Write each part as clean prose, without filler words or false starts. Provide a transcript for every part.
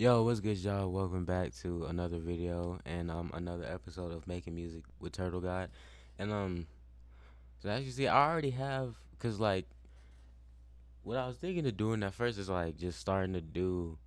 Yo, what's good, y'all? Welcome back to another video and another episode of Making Music with Turtle God. And so as you see, I already have, cause like what I was thinking of doing at first is like just starting to do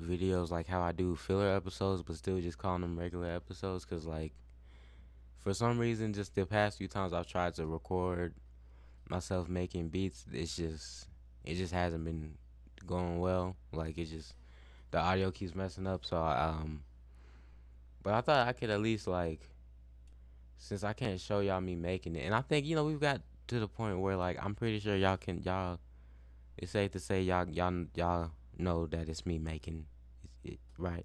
videos like how I do filler episodes, but still just calling them regular episodes. Cause like for some reason, just the past few times I've tried to record myself making beats, it just hasn't been going well. Like it just the audio keeps messing up. But I thought I could at least like, since I can't show y'all me making it, and I think we've got to the point where like I'm pretty sure y'all. It's safe to say y'all know that it's me making it, right?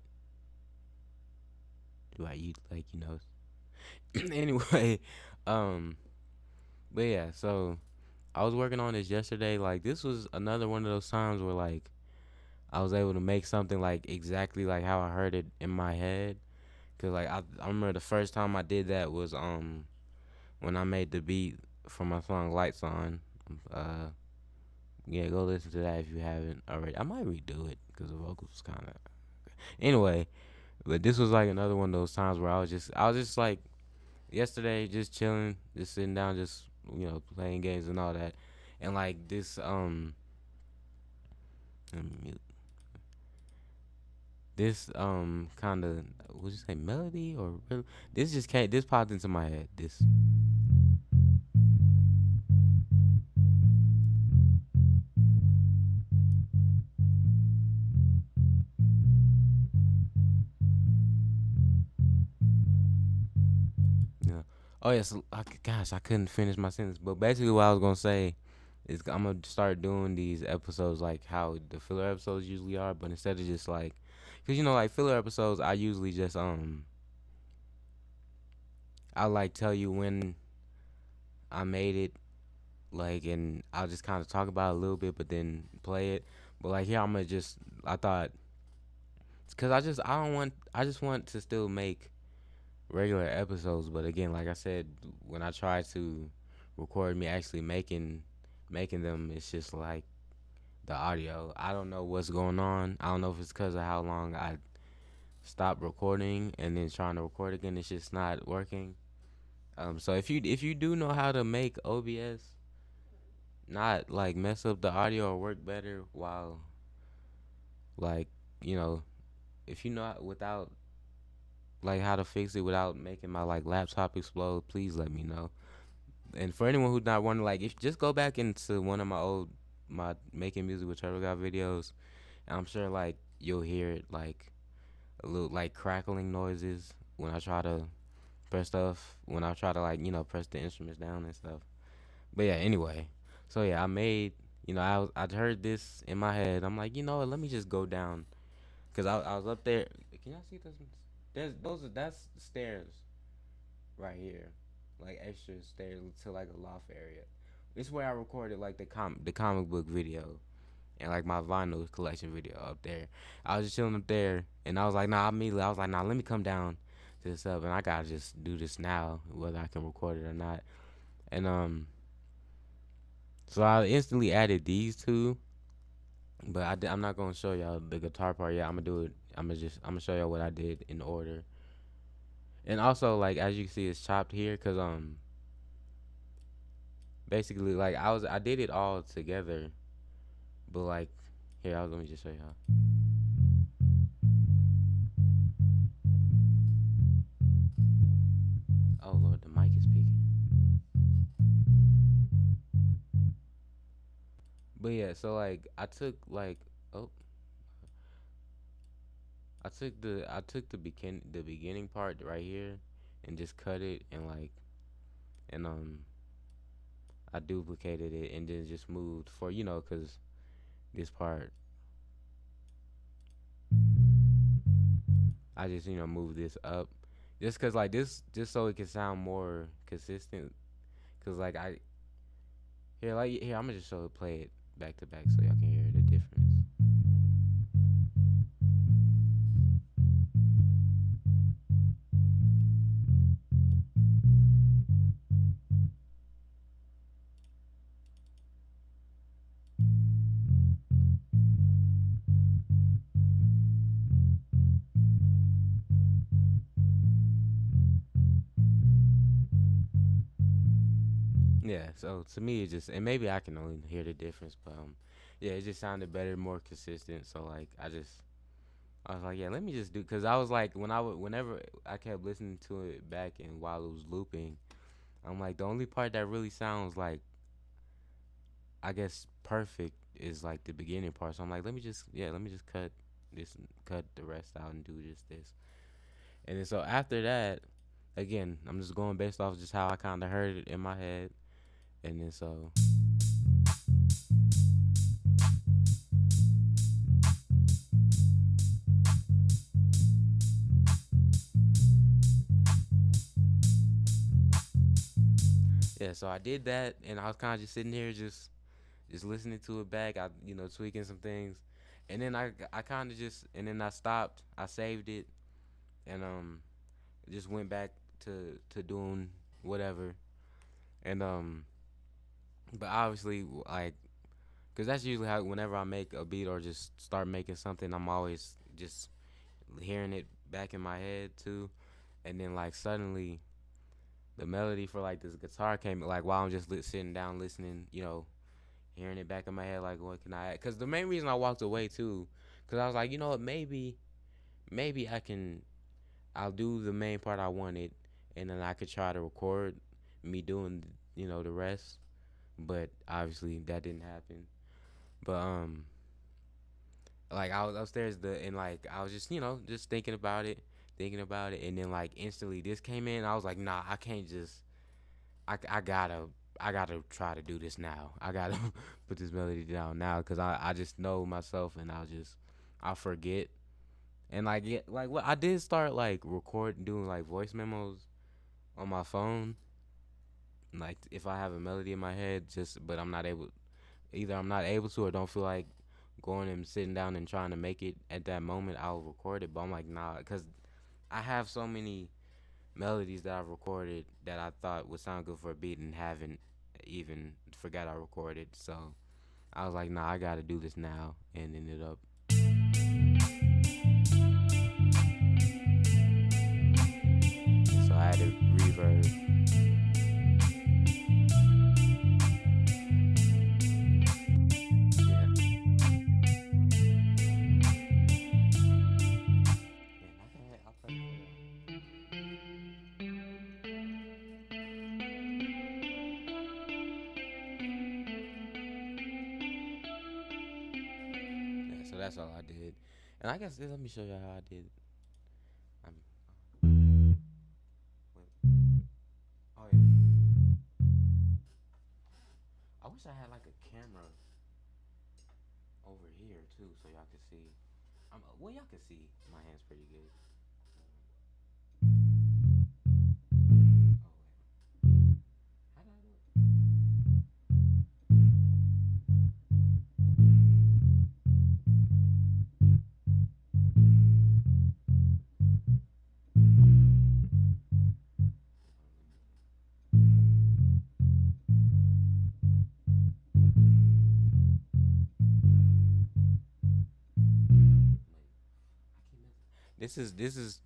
Right? Anyway, um, but yeah. So I was working on this yesterday. Like this was another one of those times where like I was able to make something like exactly like how I heard it in my head. Cause like I remember the first time I did that was when I made the beat for my song Lights On. Uh, yeah, go listen to that if you haven't already. I might redo it because the vocals kind of. Anyway, but this was like another one of those times where I was just like yesterday, just chilling, just sitting down, just playing games and all that, and like let me mute. This kind of, would you say melody or this just came, this popped into my head. This. Yeah. Oh yes. Gosh, I couldn't finish my sentence. But basically, what I was gonna say is I'm gonna start doing these episodes like how the filler episodes usually are, but instead of just like, cause like filler episodes, I usually just I like tell you when I made it, like, and I'll just kind of talk about it a little bit, but then play it. But like here, I'm gonna just I thought, cause I don't want I just want to still make regular episodes, but again, like I said, when I try to record me actually making them, it's just like the audio. I don't know what's going on. I don't know if it's because of how long I stopped recording and then trying to record again. It's just not working. So if you do know how to make OBS not like mess up the audio or work better while like you know if you know without like how to fix it without making my like laptop explode, please let me know. And for anyone who's not wondering, like, if just go back into one of my making music with Turtle God videos, and I'm sure like you'll hear it like a little like crackling noises when I try to press stuff, when I try to like press the instruments down and stuff. But yeah, anyway, so yeah, I made I heard this in my head. I'm like, let me just go down because I was up there. Can y'all see this? That's stairs right here, like extra stairs to like a loft area. This is where I recorded like the comic book video and like my vinyl collection video up there. I was just chilling up there, and I was like, I was like, let me come down to this up, and I gotta just do this now, whether I can record it or not. And so I instantly added these two, but I'm not gonna show y'all the guitar part yet. I'm gonna do it. I'm gonna show y'all what I did in order. And also, like as you can see, it's chopped here, cause basically like I did it all together, but like here, let me just show y'all. Oh Lord, the mic is peaking. But yeah, so like I took like oh I took the beginning part right here and just cut it and like and I duplicated it and then just moved for cause this part I just moved this up just cause like this just so it can sound more consistent. Cause like I'm gonna just show it play it back to back so y'all can hear the difference. Yeah, so to me it just, and maybe I can only hear the difference, but yeah, it just sounded better, more consistent. So like I was like, yeah, let me just do, because I was like, whenever I kept listening to it back and while it was looping, I'm like, the only part that really sounds like, I guess, perfect is like the beginning part. So I'm like, let me just cut this, cut the rest out and do just this. And then so after that, again, I'm just going based off just how I kind of heard it in my head. And then so yeah, so I did that, and I was kind of just sitting here, just listening to it back. I tweaking some things, and then I kind of just, and then I stopped. I saved it, and just went back to doing whatever, and but obviously like, cause that's usually how whenever I make a beat or just start making something, I'm always just hearing it back in my head too, and then like suddenly the melody for like this guitar came like while I'm just sitting down listening, hearing it back in my head, like what can I add? Because the main reason I walked away too, because I was like, you know what, maybe I'll do the main part I wanted, and then I could try to record me doing the rest, but obviously that didn't happen. But like I was upstairs and like I was just just thinking about it, and then like instantly this came in. I was like, nah, I can't just I gotta try to do this now. I gotta put this melody down now because I just know myself, and I'll forget. And like yeah, like what I did start like recording, doing like voice memos on my phone. Like if I have a melody in my head, just but I'm not able, either I'm not able to or don't feel like going and sitting down and trying to make it at that moment, I'll record it. But I'm like, nah, because I have so many melodies that I've recorded that I thought would sound good for a beat and haven't even forgot I recorded. So I was like, nah, I gotta do this now, and ended up. So I added reverb. Yeah. Yeah, I'll play for yeah, so that's all I did. And I guess let me show you how I did. I'm, wait. Oh yeah. I wish I had like a camera over here too, so y'all could see. Well, y'all can see my hands pretty good. Oh wait, how did I do it? This is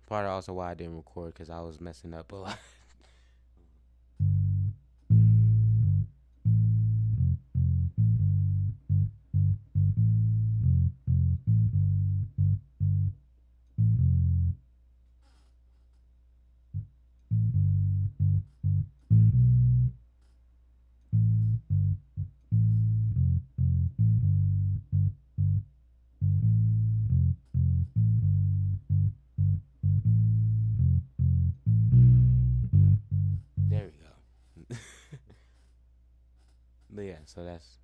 part of also why I didn't record because I was messing up a lot. There we go. But yeah, so that's.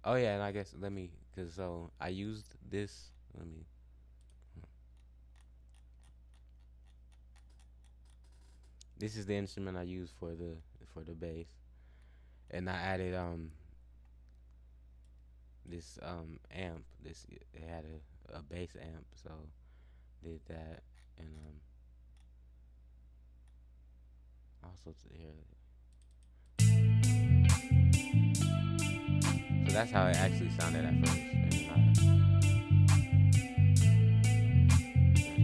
Oh yeah, and I guess let me, cause so I used this. Let me. This is the instrument I use for the bass, and I added this amp. This it had a bass amp, so did that, and also here. So that's how it actually sounded at first, and then I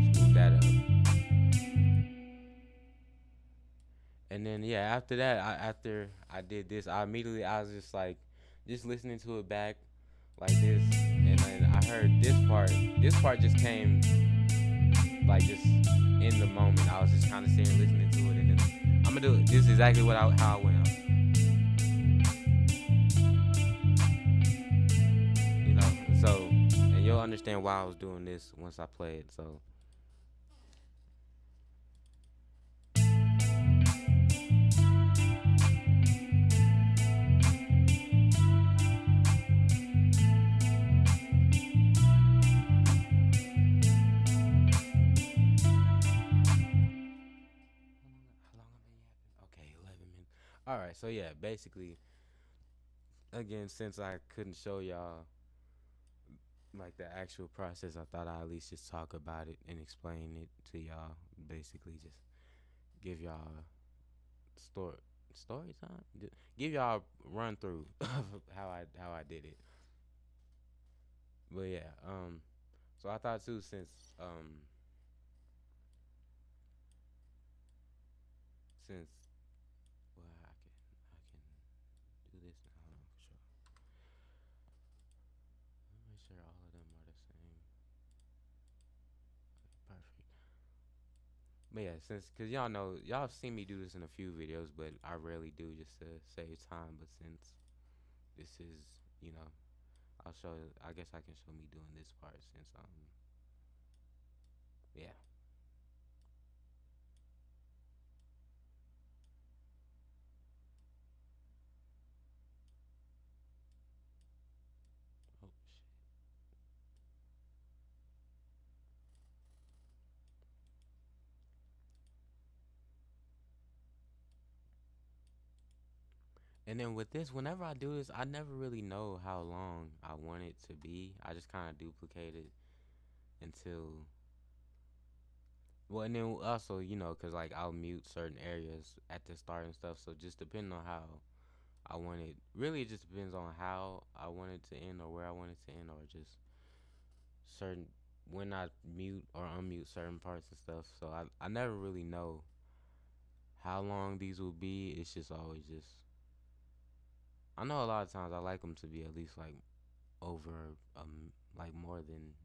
just moved that up, And then yeah, after that, after I did this, I was just like, just listening to it back like this, and then I heard this part. This part just came like just in the moment. I was just kind of sitting listening to it, and then I'm gonna do it. This is exactly how I went. You know, so and you'll understand why I was doing this once I play it. So how long have I been yapping? Okay, 11 minutes. All right, so yeah, basically, again, since I couldn't show y'all like the actual process, I thought I'd at least just talk about it and explain it to y'all. Basically, just give y'all story story time. Give y'all a run through of how I did it. But yeah, so I thought too since well I can do this now. Hold on for sure. Let me make sure all of them are the same. Perfect. But yeah, since cause y'all know y'all have seen me do this in a few videos, but I rarely do just to save time. But since this is I'll show. I guess I can show me doing this part since yeah. Oh shit. And then with this, whenever I do this, I never really know how long I want it to be. I just kind of duplicate it until well, and then also cause like I'll mute certain areas at the start and stuff. So just depending on how I want it, really, it just depends on how I want it to end or where I want it to end, or just certain when I mute or unmute certain parts and stuff. So I never really know how long these will be. It's just always just I know a lot of times I like them to be at least like over like more than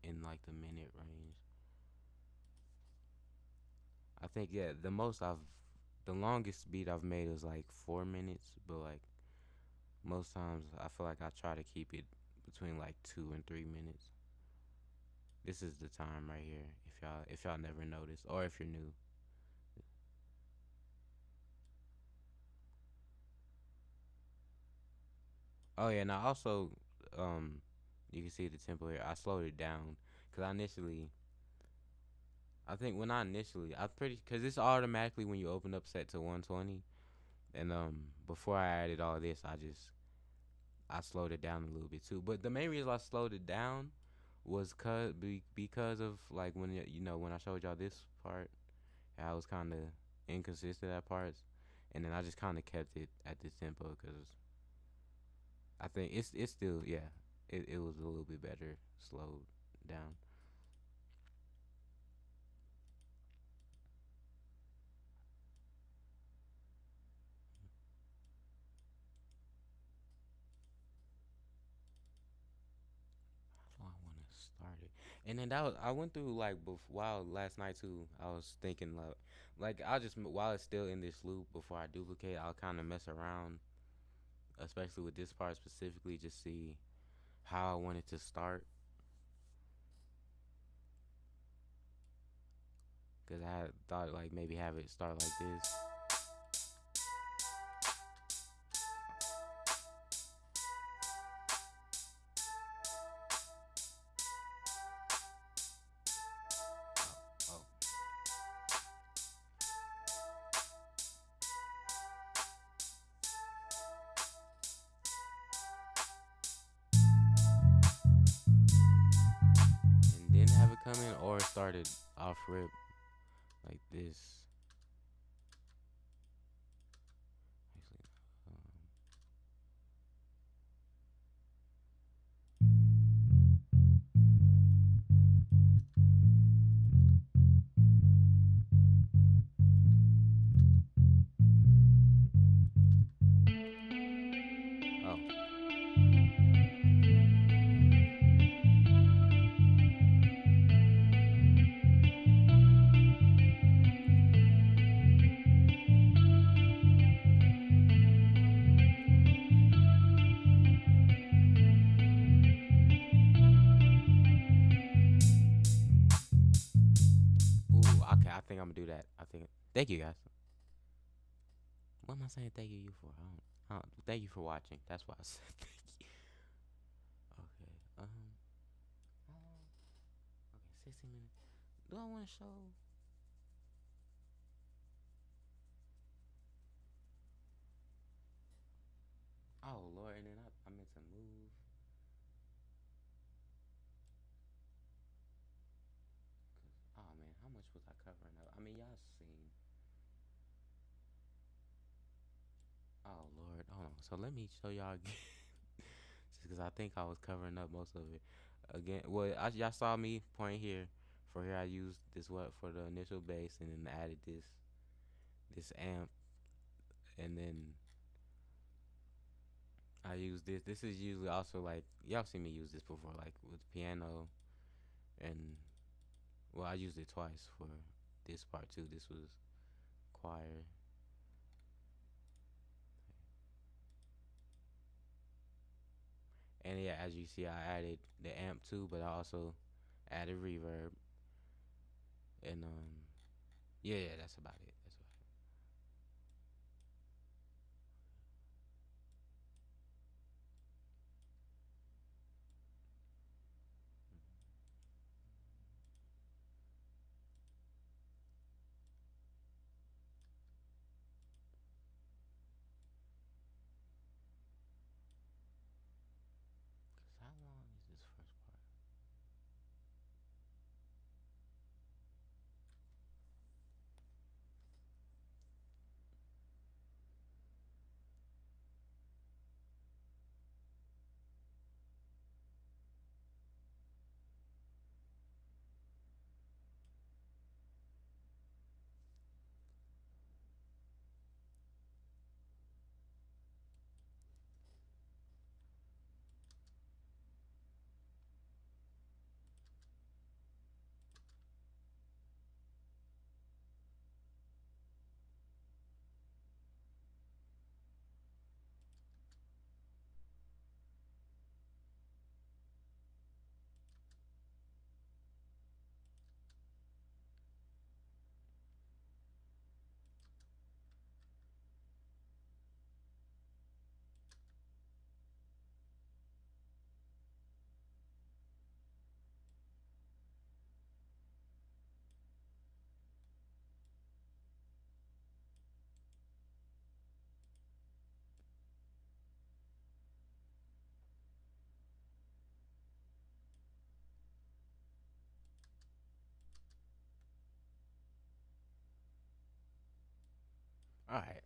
in like the minute range. I think yeah, the longest beat I've made is like 4 minutes, but like most times I feel like I try to keep it between like 2 and 3 minutes. This is the time right here. If y'all never noticed or if you're new. Oh yeah, now also um you can see the tempo here. I slowed it down because I think when I initially I pretty because it's automatically when you open up set to 120, and before I added all this I slowed it down a little bit too. But the main reason I slowed it down was because of like when I showed y'all this part, I was kind of inconsistent at parts, and then I just kind of kept it at this tempo because I think it's still yeah it was a little bit better slowed down. How I want to start it, and then that was I went through like while last night too. I was thinking like I just while it's still in this loop before I duplicate, I'll kind of mess around, especially with this part specifically, just see how I want it to start. Cause I had thought like maybe have it start like this. Oh, oh. And then have it come in, or start it off rip like this. Actually, I'm gonna do that. I think. Thank you guys. What am I saying? Thank you for? Thank you for watching. That's why I said thank you. Okay. How long? Okay, 16 minutes. Do I want to show? Oh Lord, and then I meant to move. Oh man, how much was I covering up? I mean, y'all seen. Oh Lord, hold on. So let me show y'all again, just because I think I was covering up most of it. Again, well, y'all saw me point here. For here, I used this what for the initial bass, and then added this amp, and then I use this. This is usually also like y'all seen me use this before, like with piano, and well, I used it twice for this part too. This was choir. And yeah, as you see, I added the amp too, but I also added reverb. And yeah, that's about it. That's about it. Cause how long is this first part? All right.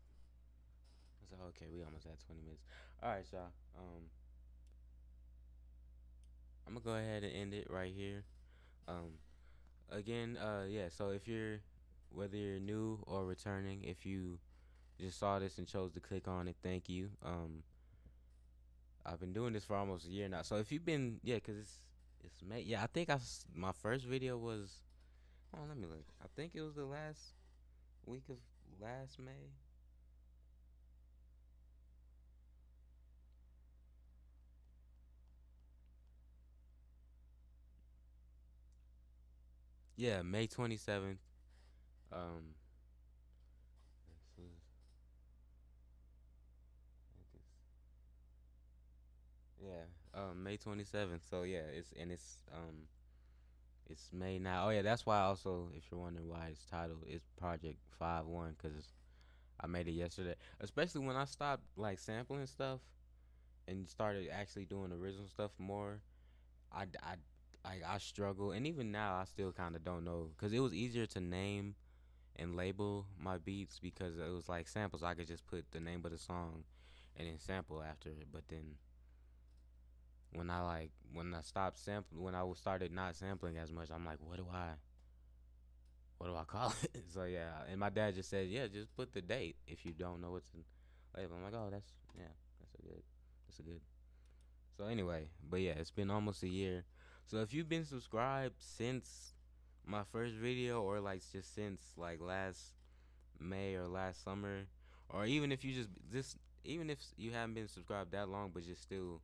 So okay, we almost at 20 minutes. All right, y'all. I'm gonna go ahead and end it right here. Um, again, yeah. So if you're whether you're new or returning, if you just saw this and chose to click on it, thank you. I've been doing this for almost a year now. So if you've been, yeah, cause it's May. Yeah, I think my first video was. Oh, let me look. I think it was the last week of last May. Yeah, May 27th. Um, this was, yeah, May 27th. So yeah, it's May now. Oh yeah, that's why also if you're wondering why it's titled, it's Project 5-1 because I made it yesterday. Especially when I stopped like sampling stuff and started actually doing original stuff more. I I I struggle, and even now I still kind of don't know because it was easier to name and label my beats because it was like samples. I could just put the name of the song and then sample after it. But then when I stopped sampling, when I started not sampling as much, I'm like, what do I call it? So yeah, and my dad just said, yeah, just put the date if you don't know what's in label. I'm like, oh, that's a good. So anyway, but yeah, it's been almost a year. So if you've been subscribed since my first video, or like just since like last May or last summer, or even if you just even if you haven't been subscribed that long, but just still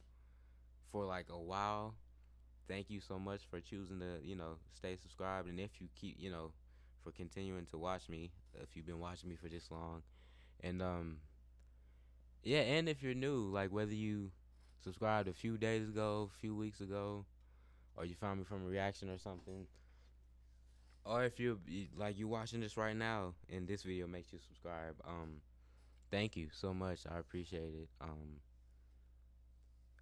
for like a while, thank you so much for choosing to stay subscribed. And if you keep for continuing to watch me. If you've been watching me for this long, and yeah, and if you're new, like whether you subscribed a few days ago, a few weeks ago, or you found me from a reaction or something, or if like you watching this right now and this video makes you subscribe, thank you so much. I appreciate it.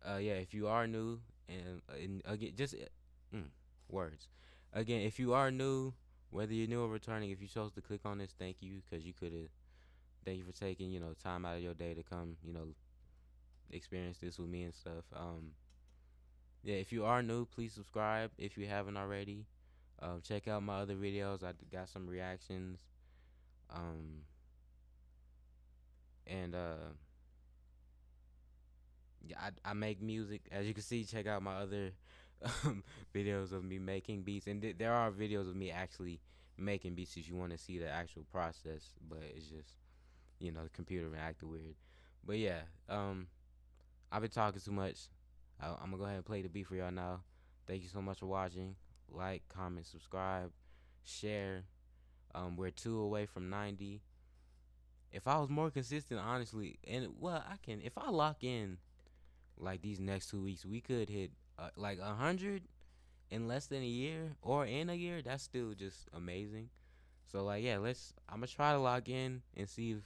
Yeah, if you are new and again, just words. Again, if you are new, whether you're new or returning, if you chose to click on this, thank you, because you could have. Thank you for taking time out of your day to come experience this with me and stuff. Yeah, if you are new, please subscribe if you haven't already. Check out my other videos. I got some reactions. Um, and yeah, I make music. As you can see, check out my other videos of me making beats. And there are videos of me actually making beats if you want to see the actual process. But it's just, the computer been acting weird. But yeah, I've been talking too much. I'm gonna go ahead and play the beat for y'all now. Thank you so much for watching. Like, comment, subscribe, share. We're 2 away from 90. If I was more consistent, honestly, and well, I can. If I lock in like these next 2 weeks, we could hit like 100 in less than a year or in a year. That's still just amazing. So like, yeah, I'm gonna try to log in and see if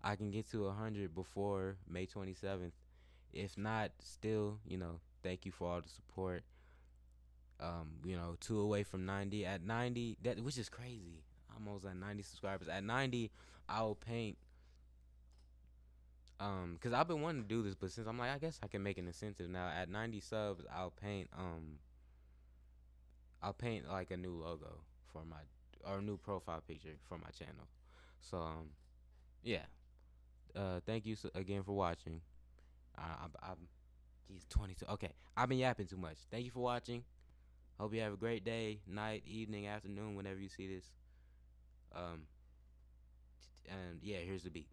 I can get to 100 before May 27th. If not, still, thank you for all the support. 2 away from 90. At 90, that which is crazy. Almost at 90 subscribers. At 90, I'll paint. Cause I've been wanting to do this, but since I'm like, I guess I can make an incentive now. At 90 subs, I'll paint. I'll paint like a new logo for my or a new profile picture for my channel. So yeah. Thank you again for watching. I'm He's 22. Okay, I've been yapping too much. Thank you for watching. Hope you have a great day, night, evening, afternoon, whenever you see this. Um, and yeah, here's the beat.